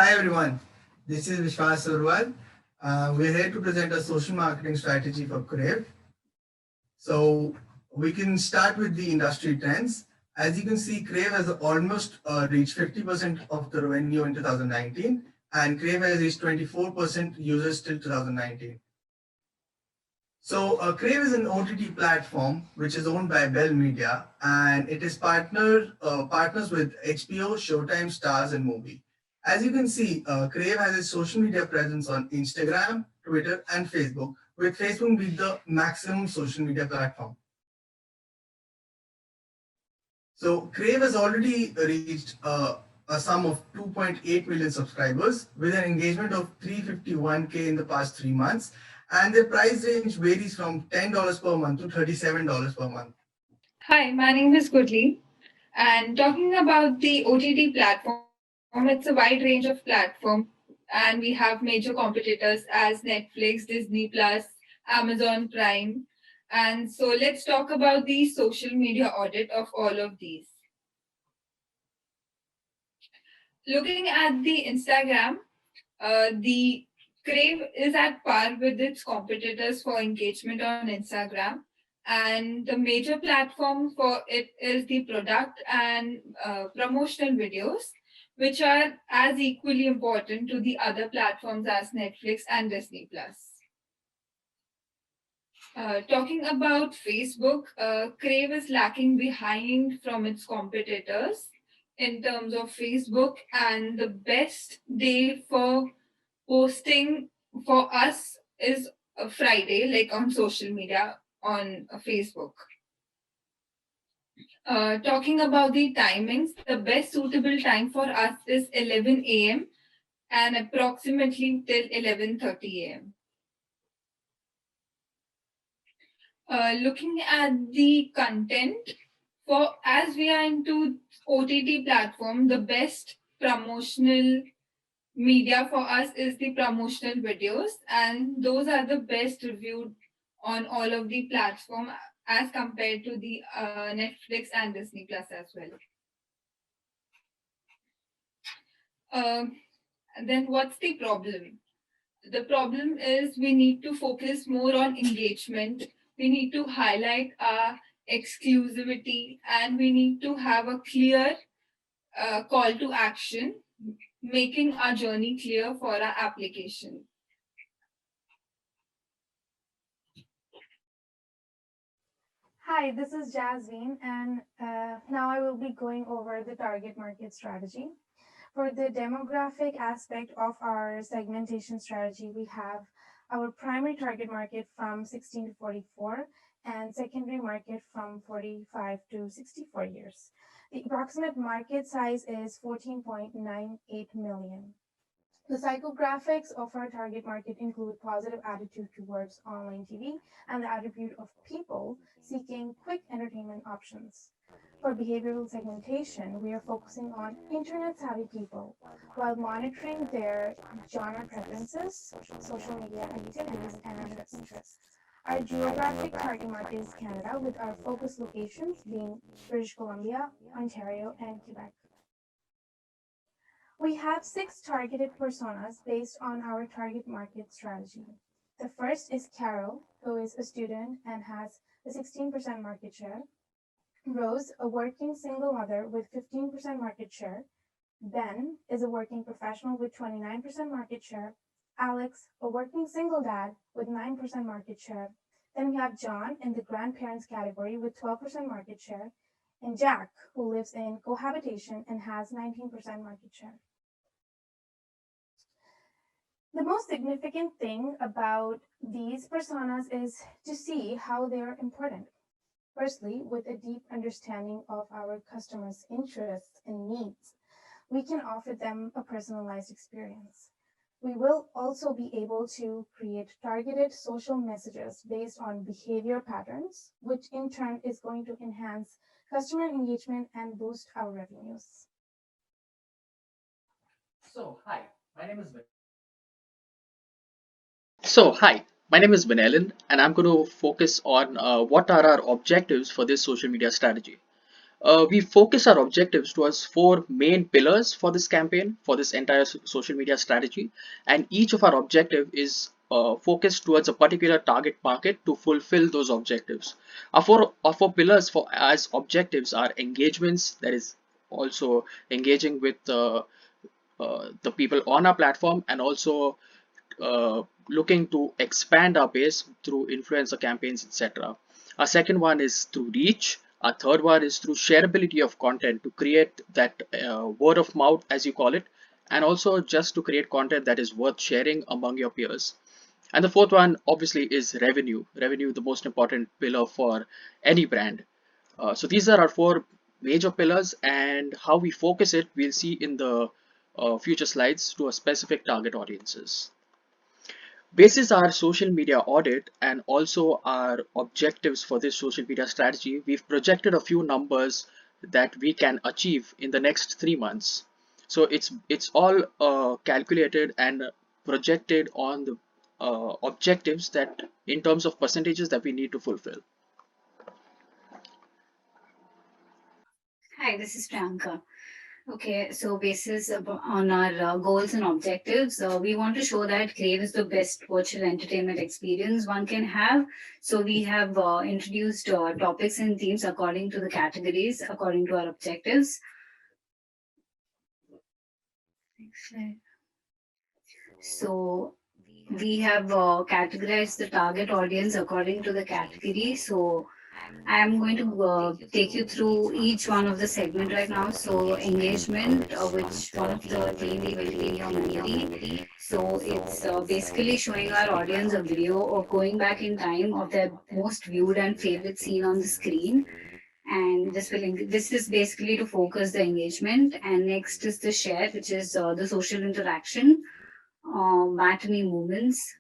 Hi everyone, this is Vishwas Surwal. We're here to present a social marketing strategy for Crave. So we can start with the industry trends. As you can see, Crave has almost reached 50% of the revenue in 2019, and Crave has reached 24% users till 2019. So Crave is an OTT platform which is owned by Bell Media, and it is partners with HBO, Showtime, Stars, and Movie. As you can see, Crave has a social media presence on Instagram, Twitter, and Facebook, with Facebook being the maximum social media platform. So Crave has already reached a sum of 2.8 million subscribers with an engagement of 351K in the past 3 months. And their price range varies from $10 per month to $37 per month. Hi, my name is Gurli, and talking about the OTT platform, it's a wide range of platform, and we have major competitors as Netflix, Disney Plus, Amazon Prime, and so let's talk about the social media audit of all of these. Looking at the Instagram, the Crave is at par with its competitors for engagement on Instagram. And the major platform for it is the product and promotional videos, which are as equally important to the other platforms as Netflix and Disney Plus. Talking about Facebook, Crave is lacking behind from its competitors in terms of Facebook, and the best day for posting for us is a Friday, like on social media on Facebook. Talking about the timings, the best suitable time for us is 11 a.m. and approximately till 11:30 a.m. Looking at the content, for as we are into OTT platform, the best promotional media for us is the promotional videos, and those are the best reviewed on all of the platform as compared to the Netflix and Disney Plus as well. Um then what's the problem? The problem is we need to focus more on engagement. We need to highlight our exclusivity, and we need to have a clear call to action, making our journey clear for our application. Hi, this is Jasmine, and now I will be going over the target market strategy. For the demographic aspect of our segmentation strategy, we have our primary target market from 16 to 44 and secondary market from 45 to 64 years. The approximate market size is 14.98 million. The psychographics of our target market include positive attitude towards online TV and the attribute of people seeking quick entertainment options. For behavioral segmentation, we are focusing on internet-savvy people while monitoring their genre preferences, social media activities, and interests. Our geographic target market is Canada, with our focus locations being British Columbia, Ontario, and Quebec. We have 6 targeted personas based on our target market strategy. The first is Carol, who is a student and has a 16% market share. Rose, a working single mother with 15% market share. Ben is a working professional with 29% market share. Alex, a working single dad with 9% market share. Then we have John in the grandparents category with 12% market share. And Jack, who lives in cohabitation and has 19% market share. The most significant thing about these personas is to see how they are important. Firstly, with a deep understanding of our customers' interests and needs, we can offer them a personalized experience. We will also be able to create targeted social messages based on behavior patterns, which in turn is going to enhance customer engagement and boost our revenues. So, hi, my name is Vinelin, and I'm going to focus on what are our objectives for this social media strategy. We focus our objectives towards four main pillars for this campaign, for this entire social media strategy, and each of our objective is focused towards a particular target market to fulfill those objectives. Our four pillars for as objectives are engagements, that is also engaging with the people on our platform, and also looking to expand our base through influencer campaigns, etc. Our second one is through reach. Our third one is through shareability of content to create that word of mouth, as you call it, and also just to create content that is worth sharing among your peers. And the fourth one, obviously, is revenue. Revenue, the most important pillar for any brand. So these are our four major pillars, and how we focus it, we'll see in the future slides to a specific target audiences. Basis our social media audit and also our objectives for this social media strategy, we've projected a few numbers that we can achieve in the next 3 months. So it's all calculated and projected on the objectives that in terms of percentages that we need to fulfill. Hi, this is Priyanka. Okay, so on our goals and objectives, we want to show that Crave is the best virtual entertainment experience one can have. So we have introduced topics and themes according to the categories, according to our objectives. Next slide. So we have categorized the target audience according to the category. So I am going to take you through each one of the segment right now. So engagement, which one of the theme we will be in your memory. So it's basically showing our audience a video of going back in time of their most viewed and favorite scene on the screen. And this is basically to focus the engagement. And next is the share, which is the social interaction, matinee moments.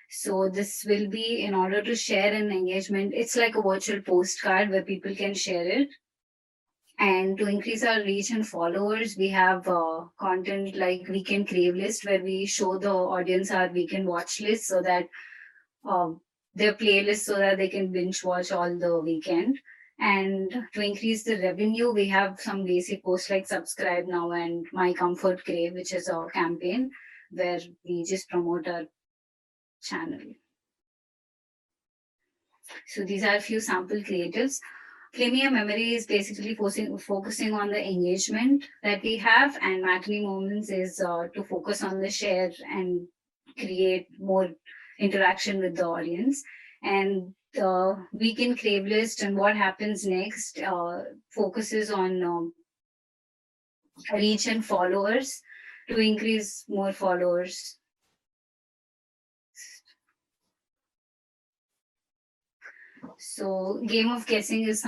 So this will be in order to share an engagement. It's like a virtual postcard where people can share it. And to increase our reach and followers, we have content like weekend crave list where we show the audience our weekend watch list so that their playlist so that they can binge watch all the weekend. And to increase the revenue, we have some basic posts like subscribe now and my comfort crave, which is our campaign where we just promote our channel. So these are a few sample creatives. Premier memory is basically focusing on the engagement that we have, and matinee moments is to focus on the share and create more interaction with the audience. And the weekend crave list and what happens next focuses on reach and followers to increase more followers. So game of guessing is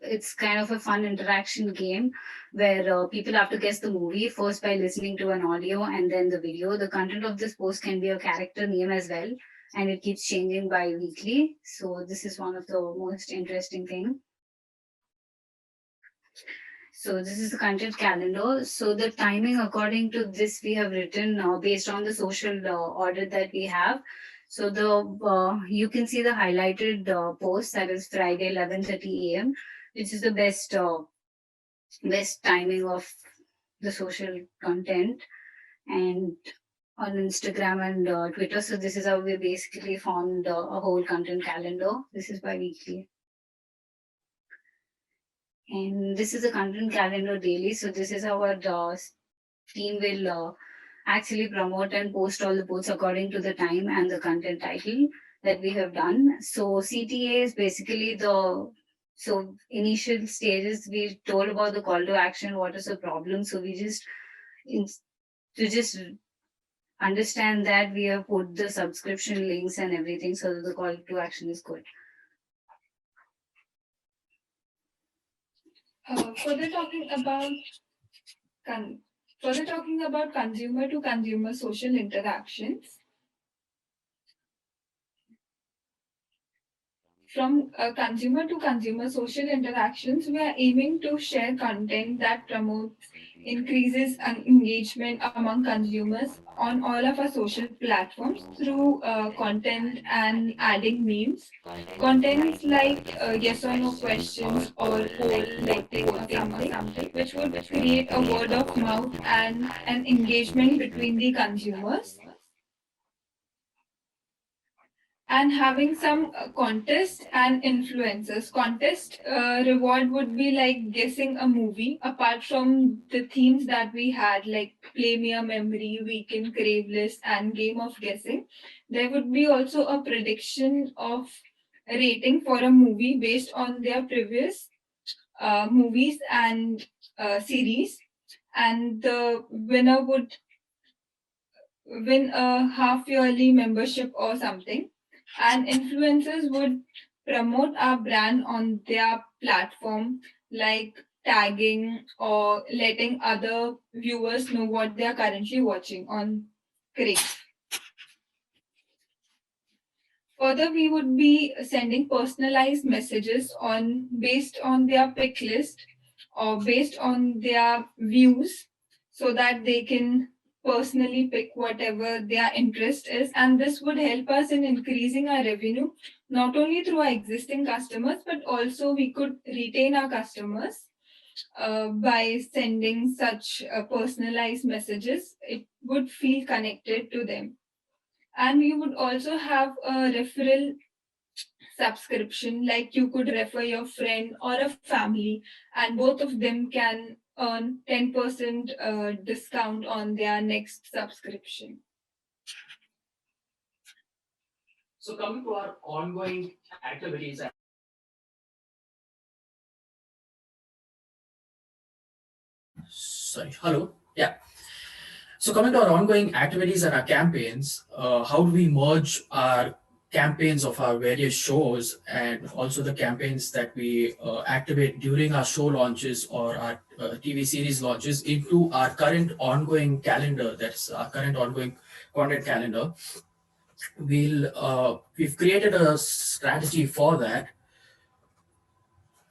it's kind of a fun interaction game where people have to guess the movie first by listening to an audio and then the video. The content of this post can be a character name as well, and it keeps changing bi-weekly. So this is one of the most interesting thing. So this is the content calendar. So the timing according to this we have written based on the social audit that we have. So the you can see the highlighted post that is Friday 11:30 a.m., which is the best timing of the social content, and on Instagram and Twitter. So this is how we basically formed a whole content calendar. This is bi-weekly. And this is a content calendar daily. So this is how our team will actually promote and post all the posts according to the time and the content title that we have done. So CTA is basically so initial stages we told about the call to action, what is the problem. So we to just understand that we have put the subscription links and everything so that the call to action is good. Further talking about consumer to consumer social interactions. from consumer to consumer social interactions, we are aiming to share content that promotes increases engagement among consumers on all of our social platforms through content and adding memes. Contents like yes or no questions or poll like voting or something, which would create a word of mouth and an engagement between the consumers, and having some contest and influencers. Contest reward would be like guessing a movie apart from the themes that we had, like play me a memory, weekend crave list, and game of guessing. There would be also a prediction of rating for a movie based on their previous movies and series, and the winner would win a half yearly membership or something. And influencers would promote our brand on their platform, like tagging or letting other viewers know what they are currently watching on Crave. Further, we would be sending personalized messages on based on their pick list or based on their views, so that they can personally pick whatever their interest is, and this would help us in increasing our revenue not only through our existing customers, but also we could retain our customers by sending such personalized messages. It would feel connected to them. And we would also have a referral subscription, like you could refer your friend or a family, and both of them can earn 10% discount on their next subscription. So coming to our ongoing activities. Sorry, hello. Yeah. So coming to our ongoing activities and our campaigns, how do we merge our campaigns of our various shows and also the campaigns that we activate during our show launches or our TV series launches into our current ongoing calendar, that's our current ongoing content calendar. We've created a strategy for that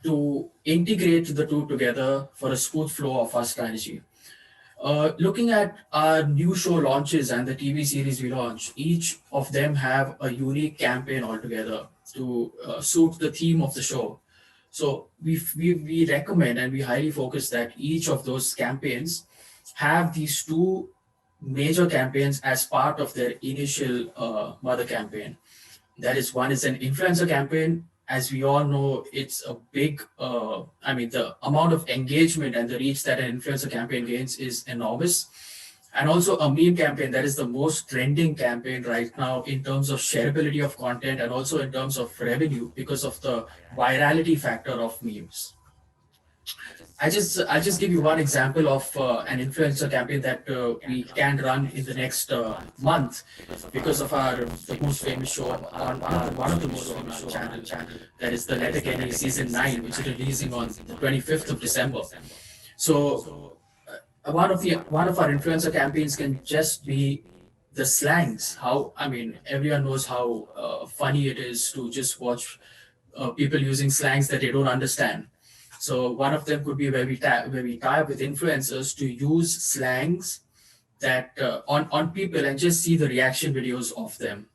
to integrate the two together for a smooth flow of our strategy. Looking at our new show launches and the TV series we launch, each of them have a unique campaign altogether to suit the theme of the show. So we recommend and we highly focus that each of those campaigns have these two major campaigns as part of their initial mother campaign. That is, one is an influencer campaign. As we all know, it's a big, I mean, the amount of engagement and the reach that an influencer campaign gains is enormous. And also a meme campaign, that is the most trending campaign right now in terms of shareability of content and also in terms of revenue because of the virality factor of memes. I'll just give you one example of an influencer campaign that we can run in the next month because of our the most famous show on one of the most famous shows on our channel, that is the Letterkenny season 9, which is releasing on the 25th of December. So one of our influencer campaigns can just be the slangs. How, I mean, everyone knows how funny it is to just watch people using slangs that they don't understand. So one of them could be where we tie up with influencers to use slangs that on people and just see the reaction videos of them.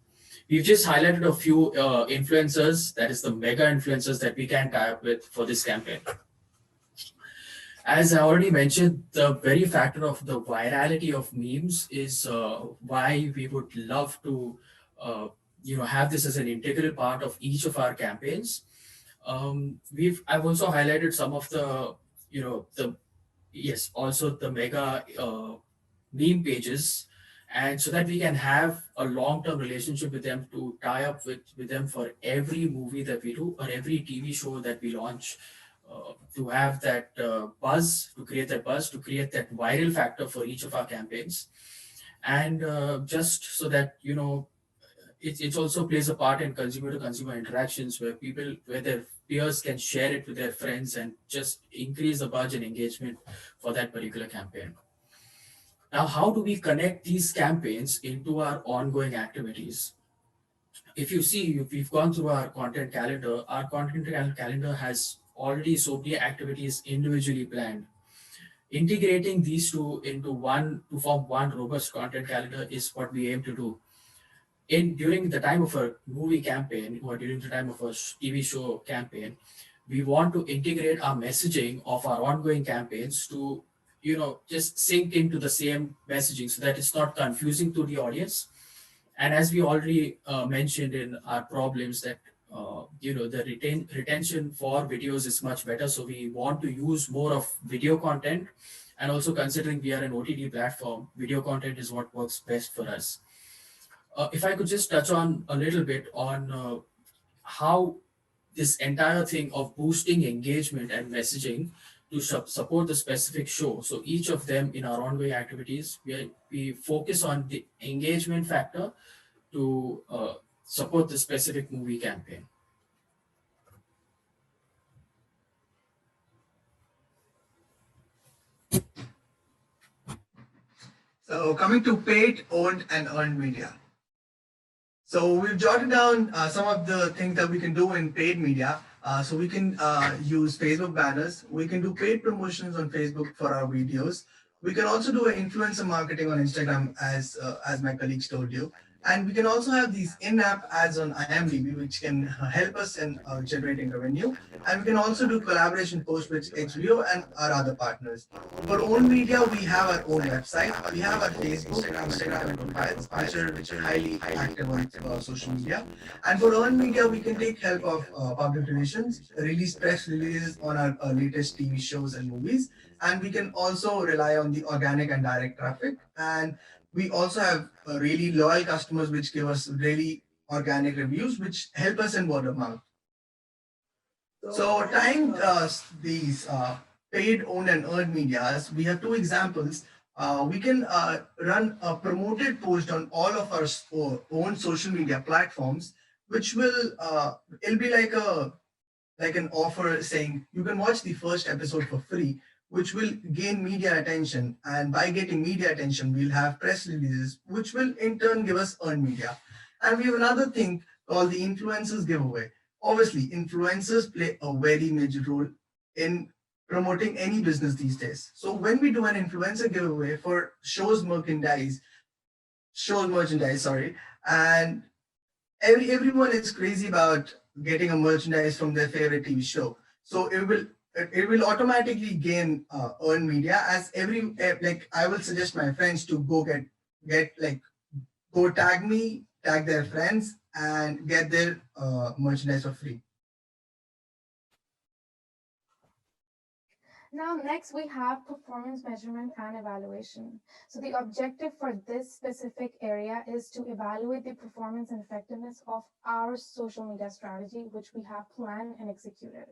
We've just highlighted a few influencers, that is the mega influencers that we can tie up with for this campaign. As I already mentioned, the very factor of the virality of memes is why we would love to, have this as an integral part of each of our campaigns. I've also highlighted some of the, the yes, also the mega meme pages, and so that we can have a long-term relationship with them to tie up with them for every movie that we do or every TV show that we launch, to have that buzz, to create that buzz, to create that viral factor for each of our campaigns, and just so that it also plays a part in consumer to consumer interactions where their peers can share it with their friends and just increase the buzz and engagement for that particular campaign. Now, how do we connect these campaigns into our ongoing activities? if you see, if we've gone through our content calendar has already so many activities individually planned. Integrating these two into one to form one robust content calendar is what we aim to do. In during the time of a movie campaign or during the time of a TV show campaign, we want to integrate our messaging of our ongoing campaigns to, just sync into the same messaging so that it's not confusing to the audience. And as we already mentioned in our problems that the retention for videos is much better, so we want to use more of video content. And also considering we are an OTT platform, video content is what works best for us. If I could just touch on a little bit on how this entire thing of boosting engagement and messaging to support the specific show. So each of them in our ongoing activities, we focus on the engagement factor to support the specific movie campaign. So coming to paid, owned, and earned media. So we've jotted down some of the things that we can do in paid media. So we can use Facebook banners. We can do paid promotions on Facebook for our videos. We can also do influencer marketing on Instagram, as my colleagues told you. And we can also have these in-app ads on IMDb, which can help us in generating revenue. And we can also do collaboration posts with HBO and our other partners. For own media, we have our own website. We have our Facebook and Instagram profiles, which are highly active on social media. And for earned media, we can take help of public relations, release press releases on our latest TV shows and movies. And we can also rely on the organic and direct traffic. And we also have really loyal customers which give us really organic reviews, which help us in word of mouth. So tying these paid, owned, and earned medias, we have two examples. We can run a promoted post on all of our own social media platforms, which it'll be like an offer saying you can watch the first episode for free, which will gain media attention. And by getting media attention, we'll have press releases, which will in turn give us earned media. And we have another thing called the influencers giveaway. Obviously, influencers play a very major role in promoting any business these days. So when we do an influencer giveaway for shows merchandise, sorry, and everyone is crazy about getting a merchandise from their favorite TV show. So it will automatically gain earned media, as I will suggest my friends to go tag me, tag their friends, and get their merchandise for free. Now, next we have performance measurement and evaluation. So the objective for this specific area is to evaluate the performance and effectiveness of our social media strategy, which we have planned and executed.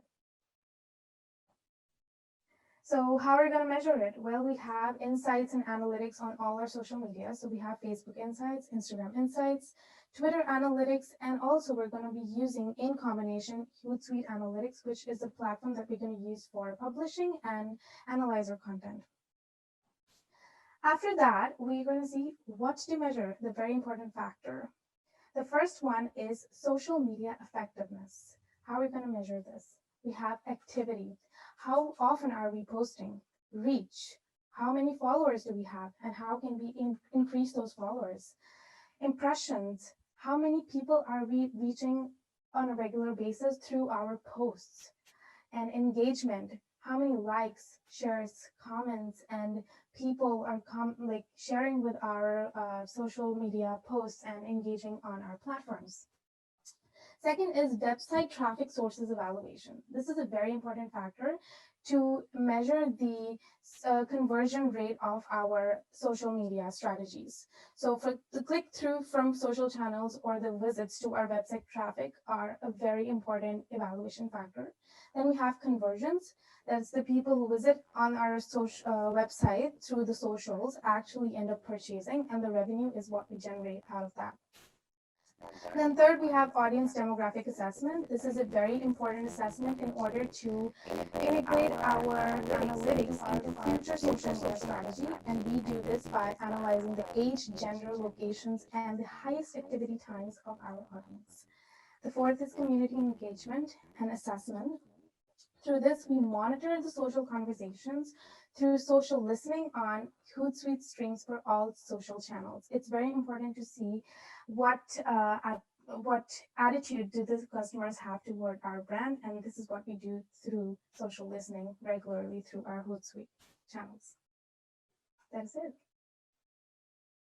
So how are we going to measure it? Well, we have insights and analytics on all our social media. So we have Facebook Insights, Instagram Insights, Twitter Analytics, and also we're going to be using in combination Hootsuite Analytics, which is the platform that we're going to use for publishing and analyze our content. After that, we're going to see what to measure, the very important factor. The first one is social media effectiveness. How are we going to measure this? We have activity. How often are we posting? Reach. How many followers do we have? And how can we increase those followers? Impressions. How many people are we reaching on a regular basis through our posts? And engagement. How many likes, shares, comments, and people are sharing with our social media posts and engaging on our platforms? Second is website traffic sources evaluation. This is a very important factor to measure the conversion rate of our social media strategies. So for the click-through from social channels or the visits to our website traffic are a very important evaluation factor. Then we have conversions. That's the people who visit on our website through the socials actually end up purchasing, and the revenue is what we generate out of that. Then third, we have audience demographic assessment. This is a very important assessment in order to integrate our analytics into future social media strategy. And we do this by analyzing the age, gender, locations, and the highest activity times of our audience. The fourth is community engagement and assessment. Through this, we monitor the social conversations through social listening on Hootsuite streams for all social channels. It's very important to see what attitude do the customers have toward our brand, and this is what we do through social listening regularly through our Hootsuite channels. That's it.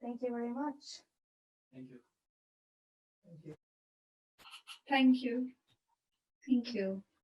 Thank you very much. Thank you. Thank you. Thank you. Thank you.